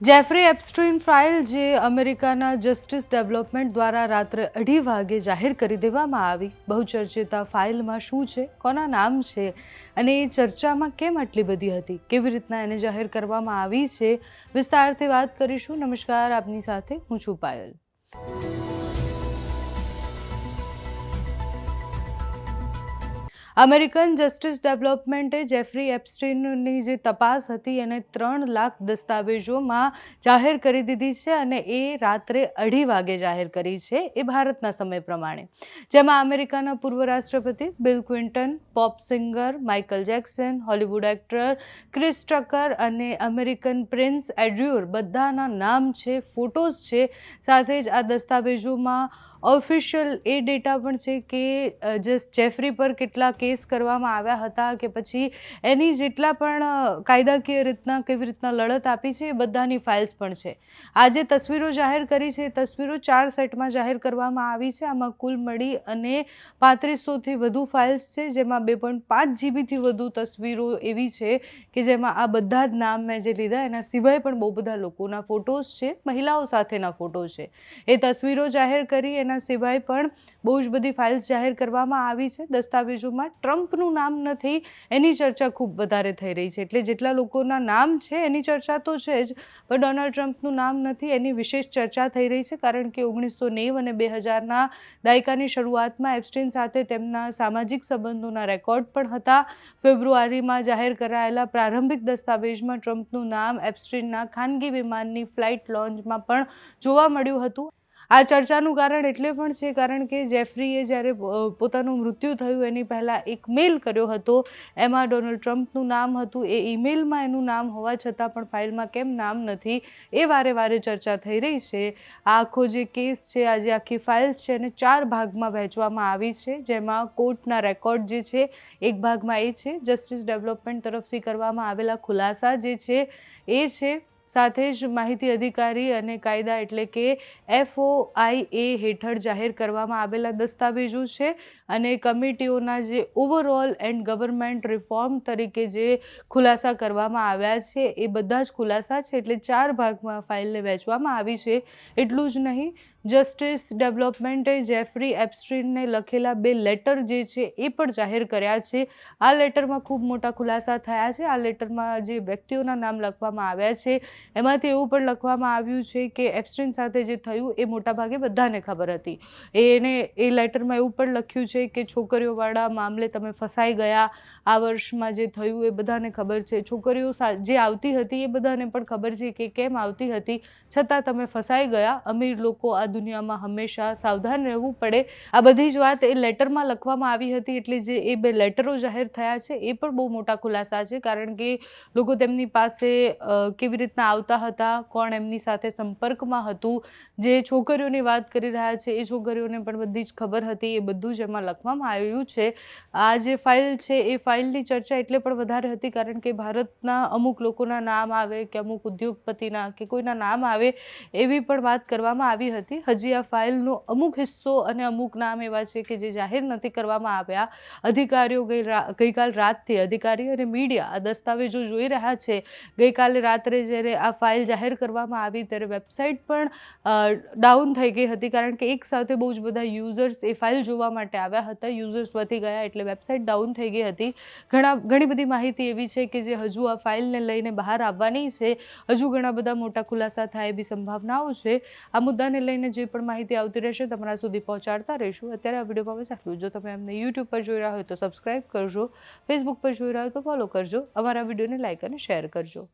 Jeffrey Epstein file જે અમેરિકાના justice development દ્વારા રાત્રે 2:30 વાગે જાહેર કરી દેવામાં આવી. બહુચર્ચિત આ ફાઇલમાં શું છે, કોના નામ છે અને એ ચર્ચામાં કેમ આટલી બધી હતી, કેવી રીતના એને જાહેર કરવામાં આવી છે, વિસ્તારથી વાત કરીશું. નમસ્કાર, આપની સાથે હું છું પાયલ. અમેરિકન જસ્ટિસ ડેવલપમેન્ટે જેફરી એપ્સ્ટીનની જે તપાસ હતી એને 3 લાખ દસ્તાવેજોમાં જાહેર કરી દીધી છે અને એ રાત્રે 2:30 વાગે જાહેર કરી છે, એ ભારતના સમય પ્રમાણે. જેમાં અમેરિકાના પૂર્વ રાષ્ટ્રપતિ Bill Clinton, pop singer Michael Jackson, Hollywood actor Chris Tucker અને અમેરિકન પ્રિન્સ એડ્યુઅર બધાના નામ છે, ફોટોઝ છે. સાથે જ આ દસ્તાવેજોમાં ઓફિશિયલ એ ડેટા પણ છે કે જેફરી પર કેટલા કેસ કરવામાં આવ્યા હતા કે પછી એની જેટલા પણ કાયદાકીય રીતના કેવી રીતના લડત આપી છે એ બધાની ફાઇલ્સ પણ છે. આ જે તસવીરો જાહેર કરી છે એ તસવીરો 4 સેટમાં જાહેર કરવામાં આવી છે. આમાં કુલ મળી અને 3500થી વધુ ફાઇલ્સ છે, જેમાં 2.5 જીબીથી વધુ તસવીરો એવી છે કે જેમાં આ બધા જ નામ મેં જે લીધા એના સિવાય પણ બહુ બધા લોકોના ફોટોઝ છે, મહિલાઓ સાથેના ફોટો છે. એ તસવીરો જાહેર કરી, એના સિવાય પણ બહુ જ બધી ફાઇલ્સ જાહેર કરવામાં આવી છે. દસ્તાવેજોમાં ટ્રમ્પનું નામ નથી, એની ચર્ચા ખૂબ વધારે થઈ રહી છે. એટલે જેટલા લોકોના નામ છે એની ચર્ચા તો છે જ, પણ ડોનાલ્ડ ટ્રમ્પનું નામ નથી એની વિશેષ ચર્ચા થઈ રહી છે. કારણ કે 1990 અને 2000ના દાયકાની શરૂઆતમાં એપ્સ્ટીન સાથે તેમના સામાજિક સંબંધોના રેકોર્ડ પણ હતા. ફેબ્રુઆરીમાં જાહેર કરાયેલા પ્રારંભિક દસ્તાવેજમાં ટ્રમ્પનું નામ એપ્સ્ટીનના ખાનગી વિમાનની ફ્લાઇટ લોન્જમાં પણ જોવા મળ્યું હતું. આ ચર્ચાનું કારણ એટલે પણ છે કારણ કે જેફરીએ જ્યારે પોતાનું મૃત્યુ થયું એની પહેલાં એક મેલ કર્યો હતો, એમાં ડોનાલ્ડ ટ્રમ્પનું નામ હતું. એ ઈમેલમાં એનું નામ હોવા છતાં પણ ફાઇલમાં કેમ નામ નથી, એ વારે વારે ચર્ચા થઈ રહી છે. આ આખો જે કેસ છે, આ જે આખી ફાઇલ્સ છે એને 4 ભાગમાં વહેંચવામાં આવી છે, જેમાં કોર્ટના રેકોર્ડ જે છે એક ભાગમાં એ છે, જસ્ટિસ ડેવલપમેન્ટ તરફથી કરવામાં આવેલા ખુલાસા જે છે એ છે, સાથે જ માહિતી અધિકારી અને કાયદા એટલે કે FOIA હેઠળ જાહેર કરવામાં આવેલા દસ્તાવેજો છે, અને કમિટીઓના જે ઓવરઓલ એન્ડ ગવર્મેન્ટ રિફોર્મ તરીકે જે ખુલાસા કરવામાં આવ્યા છે એ બધા જ ખુલાસા છે. એટલે 4 ભાગમાં ફાઇલને વહેંચવામાં આવી છે. એટલું જ નહીં, જસ્ટિસ ડેવલપમેન્ટે જેફરી એપ્સ્ટીનને લખેલા 2 લેટર જે છે એ પણ જાહેર કર્યા છે. આ લેટરમાં ખૂબ મોટા ખુલાસા થયા છે. આ લેટરમાં જે વ્યક્તિઓના નામ લખવામાં આવ્યા છે એમાંથી એવું પણ લખવામાં આવ્યું છે કે એપ્સ્ટીન સાથે જે થયું એ મોટાભાગે બધાને ખબર હતી. એ લેટરમાં એવું પણ લખ્યું છે કે છોકરીઓવાળા મામલે તમે ફસાઈ ગયા. આ વર્ષમાં જે થયું એ બધાને ખબર છે. છોકરીઓ જે આવતી હતી એ બધાને પણ ખબર છે કે કેમ આવતી હતી, છતાં તમે ફસાઈ ગયા. અમીર લોકો આ દુનિયામાં હંમેશા સાવધાન રહેવું પડે. આ બધી જ વાત એ લેટરમાં લખવામાં આવી હતી. એટલે જે એ 2 લેટરો જાહેર થયા છે એ પણ બહુ મોટા ખુલાસા છે, કારણ કે લોકો તેમની પાસે કેવી રીતના આવતા હતા, કોણ એમની સાથે સંપર્કમાં હતું. જે છોકરીઓની વાત કરી રહ્યા છે એ છોકરીઓને પણ બધી જ ખબર હતી. એ બધું જ એમાં લખવામાં આવ્યું છે. આ જે ફાઇલ છે એ ફાઇલની ચર્ચા એટલે પણ વધારે હતી કારણ કે ભારતના અમુક લોકોના નામ આવે કે અમુક ઉદ્યોગપતિના કે કોઈના નામ આવે એવી પણ વાત કરવામાં આવી હતી. હજી આ ફાઇલનો અમુક હિસ્સો અને અમુક નામ એવા છે કે જે જાહેર નથી કરવામાં આવ્યા. અધિકારીઓ ગઈકાલ રાતથી અધિકારી અને મીડિયા આ દસ્તાવેજો જોઈ રહ્યા છે. ગઈકાલે રાત્રે જ્યારે આ ફાઇલ જાહેર કરવામાં આવી ત્યારે વેબસાઇટ પણ ડાઉન થઈ ગઈ હતી, કારણ કે એક સાથે બહુ જ બધા યુઝર્સ એ ફાઇલ જોવા માટે આવ્યા હતા. યુઝર્સ વધી ગયા એટલે વેબસાઇટ ડાઉન થઈ ગઈ હતી. ઘણી બધી માહિતી એવી છે કે જે હજુ આ ફાઇલને લઈને બહાર આવવાની છે. હજુ ઘણા બધા મોટા ખુલાસા થાય એવી સંભાવનાઓ છે. આ મુદ્દાને લઈને જે પણ માહિતી આવતી રહેશે તમારા સુધી પહોંચાડતા રહીશું. અત્યારે આ વિડીયોમાં બસ આટલું. જો તમે અમને યુટ્યુબ પર જોઈ રહ્યા હોય તો સબસ્ક્રાઇબ કરજો, ફેસબુક પર જોઈ રહ્યા હોય તો ફોલો કરજો, અમારા વિડીયોને લાઇક અને શેર કરજો.